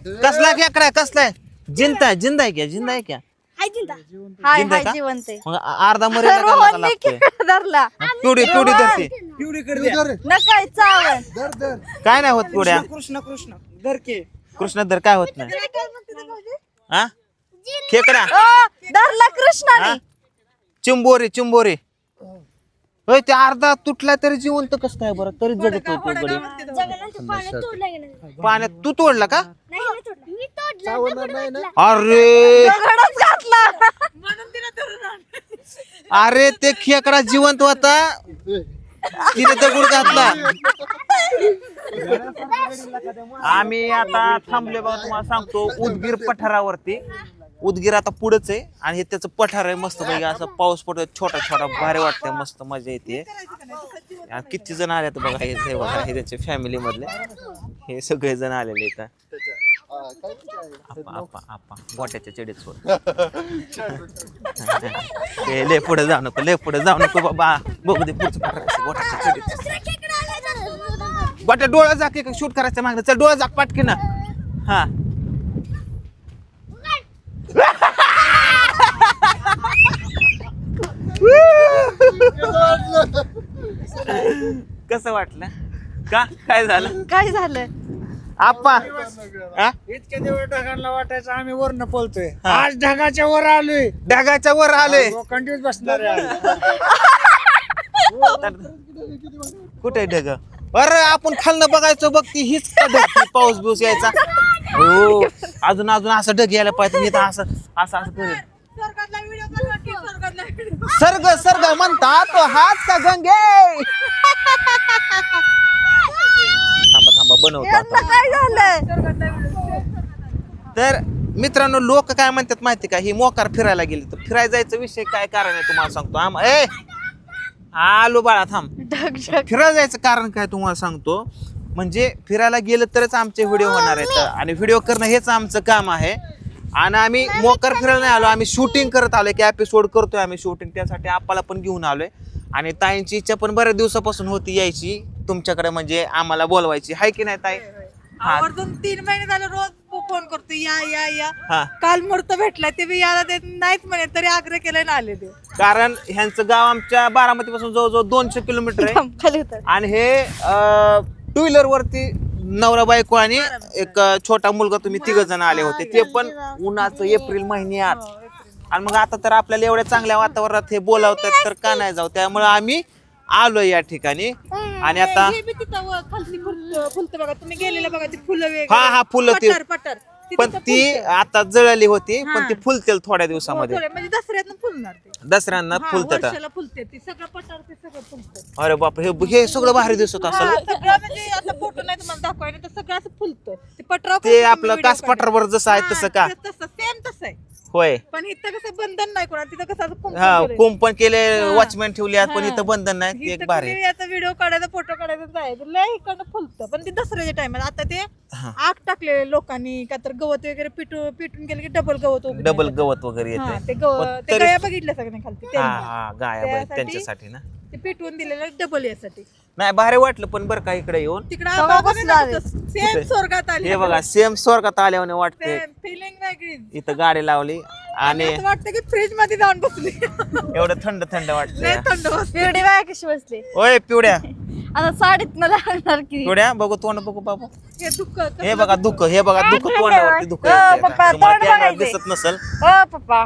कसला खेकडा कसलाय जिंदा जिंदा आहे क्या जिंदा आहे क्या हाय जिंदा हाय का? जिवंत आहे. मग अर्धा मरेला घालायला रोहनने लागतोय खेकडा धरला. पिवडी पिवडी धरते नकाय चावण. काय नाही होत पिवड्या कृष्ण कृष्ण धरके कृष्ण धर काय होत नाही हा खेकडा धरला कृष्णाने. हा? चिंबोरी चिंबोरी होय ते अर्धा तुटला तरी जिवंत कस काय बरं तरी जगत होतो गडी पाण्यात तू तोडला का अरे दगडच घातला. अरे ते खेकडा जिवंत होता तिने दगड घातला आम्ही आता थांबले बघा तुम्हाला सांगतो उदगीर पठारावरती उदगीर आता पुढेच आहे आणि हे त्याचं पठार आहे मस्त पैकी असं पाऊस पडतो छोटा छोटा भारी वाटतंय मस्त मजा येते किती जण आले बघा हे बघा हे त्याच्या फॅमिली मधले हे सगळे जण आलेले इथं आपा आपा गोट्याच्या चढीत सोड लय पुढे जाऊ नको लय पुढे जाऊ नको बाबा बघू दे पुढचं पठार गोट्याच्या चढीत गोट्या डोळा जाक शूट करायचं मागणं चल डोळा जाक पाटकी ना हा कसं वाटलं का काय झालं काय झालं. आप्पा इतक्या दिवस ढगांना वाटायचं आम्ही वरनं पळतोय आज ढगाच्या वर आलोय ढगाच्या वर आले कंटिन्यूस बसणार आहे. कुठे ढग अरे आपण खालनं बघायचं बघ ती हीच का ढग ती पाऊस बिऊस यायचा हो अजून अजून असं ढग यायला पाहिजे इथं असं असं असं करेल सर्ग सर्ग म्हणता तो हात का गंगे थांबा थांबा बनवतो यांना आता. काय झालं. तर मित्रांनो लोक काय म्हणतात माहिती का ही मोकार फिरायला गेली तर फिरायला जायचा विषय काय कारण आहे तुम्हाला सांगतो ए आलो बाळा थांब ढगढग. फिरायला जायचं कारण काय तुम्हाला सांगतो म्हणजे फिरायला गेलं तरच आमचे व्हिडिओ होणार आहेत आणि व्हिडिओ करणं हेच आमचं काम आहे आणि आम्ही मोकार फिरायला नाही आलो आम्ही शूटिंग करत आलोय की एपिसोड करतोय आम्ही शूटिंग त्यासाठी आपल्याला पण घेऊन आलोय आणि ताईंची इच्छा पण बऱ्याच दिवसापासून होती यायची तुमच्याकडे म्हणजे आम्हाला बोलवायची हाय की नाही ताई आवर्जून 3 महिने झाले रोज फोन करतो या या या हा काल मुहूर्त भेटला ते बी यायला देत नाहीच म्हणे तरी आग्रह केलाय ना आले ते कारण ह्यांचं गाव आमच्या बारामती पासून जवळजवळ 200 किलोमीटर आहे खाली उतर. आणि हे 2 व्हीलर वरती नवरा बायको आणि एक छोटा मुलगा तुम्ही 3 जण आले होते ते पण उन्हाचं एप्रिल महिन्यात आणि मग आता तर आपल्याला एवढ्या चांगल्या वातावरणात हे बोलावतात तर का नाही जाऊ त्यामुळे आम्ही आलो या ठिकाणी आणि आता हे बी तिथं खालती फुलत बघा तुम्ही गेलेलं बघा ती फुलं हा वेगळी हा फुलं ती पठार पठार पण ती आता जळली होती पण ती फुलतील थोड्या दिवसामध्ये म्हणजे दसऱ्यात फुलणार ते दसऱ्यांना फुलतात वर्षाला फुलते ती सगळं पठार ते सगळं फुलतं अरे बाप हे सगळं भारी दिसत असेल सगळं म्हणजे आता फोटो नाही तुम्हाला दाखवायला तर सगळं असं फुलतं ते पठार ते आपलं कास पठारवर जसं आहे तसं का तसं सेम तसं आहे होय पण इथं कसं बंधन नाही कोणा तिथं कसं असं कुंकू हा केलंय. कुंपण केले वॉचमॅन ठेवले आहेत पण इथं बंधन नाही ते इथं एक भारी तुम्ही याचा व्हिडिओ काढायचा फोटो काढायचा जायचं लय इकडनं फुलतं पण ते दसऱ्याच्या टायमात आता ते आग टाकलेले लोकांनी का तर गवत वगैरे पिटून गेले की डबल गवत उगवतं. डबल गवत वगैरे हा, येते ते पण गवत ते तरी- गया बघितल्या सगळ्यांनी खालती हा त्यांनी. हा गाया बाई त्यासाठी- त्यांच्यासाठी ना ते पिटवून दिलेलं डबल यासाठी नाही भारी वाटलं पण बरं का इकडे येऊन तिकडं सेम स्वर्गात आली हे बघा सेम स्वर्गात आल्याने वाटते फिलिंग वेगळी इथं गाडी लावली आणि असं वाटतं की फ्रीज मध्ये जाऊन बसली एवढं थंड थंड वाटतंय लय थंड बसली. पिवडी बाय कशी बसली ओय पिवड्या आता साडीत न लागणार की. पिवड्या बघू तोंड बघू बाबू हे दुःख हे बघा दुःख हे बघा दुःख तोंडावरती दुःख हो, येतंय पप्पा, का? तुम्हाला तोंड कॅमेरा बघायचंय. दिसत नसल ओ पप्पा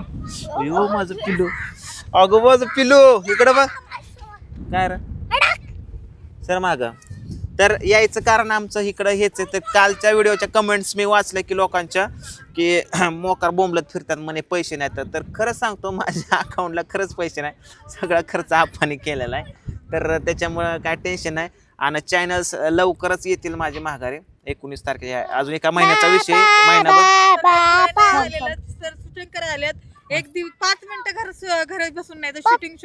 अयो माझं पिलू अगं माझं पिलू इकडं बघ काय रे सर माग तर यायचं कारण आमचं इकडं हेच आहे तर कालच्या व्हिडिओच्या कमेंट्स मी वाचल्या की लोकांच्या की मोकार बोंबलत फिरतात म्हणे पैसे नाही तर खरंच सांगतो माझ्या अकाउंटला खरंच पैसे नाही सगळा खर्च आपण केलेला आहे तर त्याच्यामुळं काय टेन्शन नाही आणि चॅनल्स लवकरच येतील माझे माघारी 19 तारखेला अजून एका महिन्याचा विषय महिनाभर सर शूटिंग करायला आल्यात 5 मिनिटं घर बसून नाही तर शूटिंग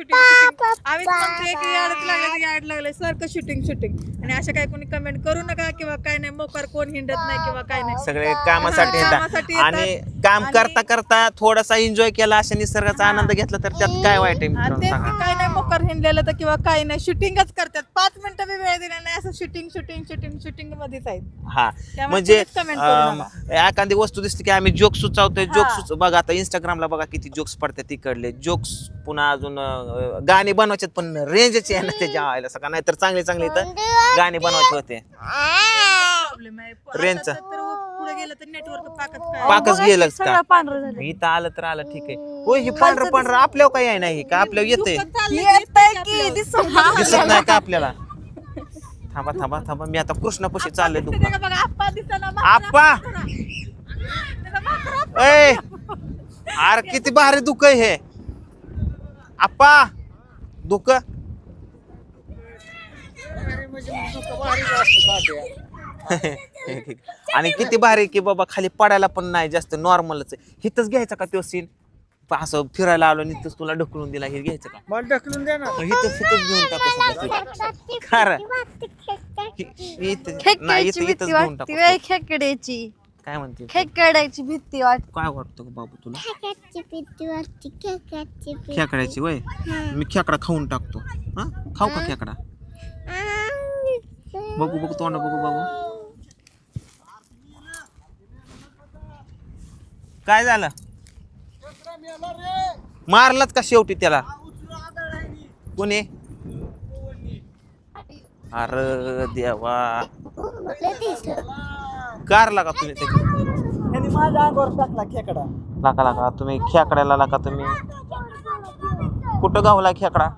आम्ही म्हणतोय की याड लागले सारखं शूटिंग आणि अशा काही कोणी कमेंट करू नका किंवा काय नाही मोकार कोण हिंडत नाही किंवा काय नाही सगळे कामासाठी कामासाठी येतात येतात. आणि काम करता करता थोडासा एन्जॉय केला अशा निसर्गाचा आनंद घेतला तर त्यात काय वाईट आहे आणि मित्रांनो ते सांगा काय नाही मोकार रस्त्यावर हिंडलेलं तर किंवा काही नाही शूटिंगच करतात 5 मिनिटं बी वेळ दिला नाही असं शूटिंग मध्येच आहेत हा त्यामुळे म्हणजे तुम्हीच comment करू एखादी वस्तू दिसली की आम्ही जोक सुचवतोय जोक बघा आता इंस्टाग्रामला बघा किती जोक्स पडतात तिकडले जोक्स पुन्हा अजून गाणी बनवायचे पण रेंजचे आहे ना त्याच्या आवायला सगळं नाहीतर चांगले इथं गाणी बनवायचे होते प्रॉब्लेम आहे रेंजचा. आता तर पुढे गेलं तर नेटवर्क पाकच गेलंच सगळं का पांढरं झालं इथं आलं तर आलं ठीक आहे होय हे पांढरं आपल्यावर काही आहे नाही का आपल्यावर येतंय येतंय की दिसून दिसत नाही का आपल्याला थांबा मी आता कृष्णापाशी चाललोय दुकान बघा आप्पा दिसना आप्पा ए अरे किती भारी दुःख आहे हे आप्पा दुःख आणि किती भारी की बाबा खाली पडायला पण नाही जास्त नॉर्मलच आहे हिथंच घ्यायचा का तो सीन असं फिरायला आलो आणि इथंच तुला ढकलून दिला हे घ्यायचं का मला ढकलून दे ना हिथंच घेऊन टाकायचं खरं नाही खेकड्याची इथंच भीती घेऊन वाटते टाकू खेकड्याची काय म्हणते खेकड्याची भीती वाटते काय वाटतं का बाबू तुला खेकड्याची वय मी खेकडा खाऊन टाकतो हा खाऊ का खेकडा बघू तोंड बघू काय झालं मारलाच का शेवटी त्याला कोणी अरे देवा कारला का तुम्ही त्यांनी माझ्या अंगावर टाकला खेकडा लाका तुम्ही खेकड्याला लाका तुम्ही कुठं गावला खेकडा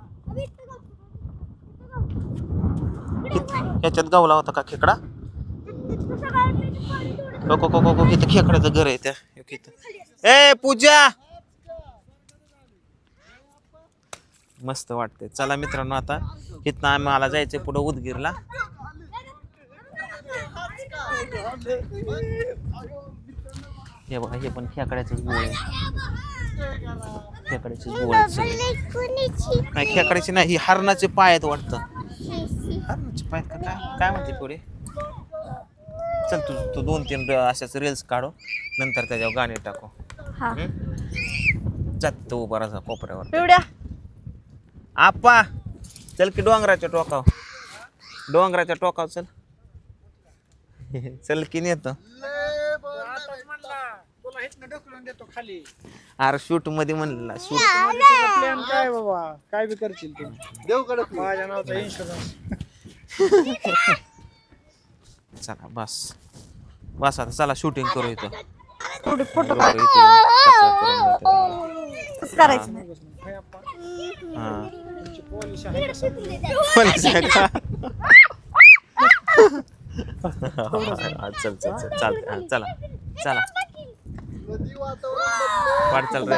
ह्याच्यात गावला होता का खेकडा इथं खेकड्याचं घर आहे त्या ए पूजा मस्त वाटते चला मित्रांनो आता इथनं आम्हाला जायचंय पुढे उदगीरला हे बघा हे पण खेकड्याचंच गोळ आहे खेकड्याची गोळ नाही खेकड्याची नाही ही हरणाचे पाय आहेत वाटतं हरणाचे पाय का काय म्हणते पुढे चल तू 2-3 अशाच रील्स काढू नंतर त्याच्यावर गाणी टाकू हा जात तो उभा राहा कोपऱ्यावर पिवड्या आप्पा चल की डोंगराच्या टोकाव चल चल की नेतो तुला हेच ढकलून देतो खाली अरे शूट मध्ये म्हणलेला शूट प्लॅन काय बाबा काय बी करशील तू देव कडक माझ्या नावाचा इन्शुरन्स चला बस आता चला शूटिंग करू इथं थोडे फोटो कसं करायचं नाही पोलिस आहे का संपले? चल चला वाट चल रे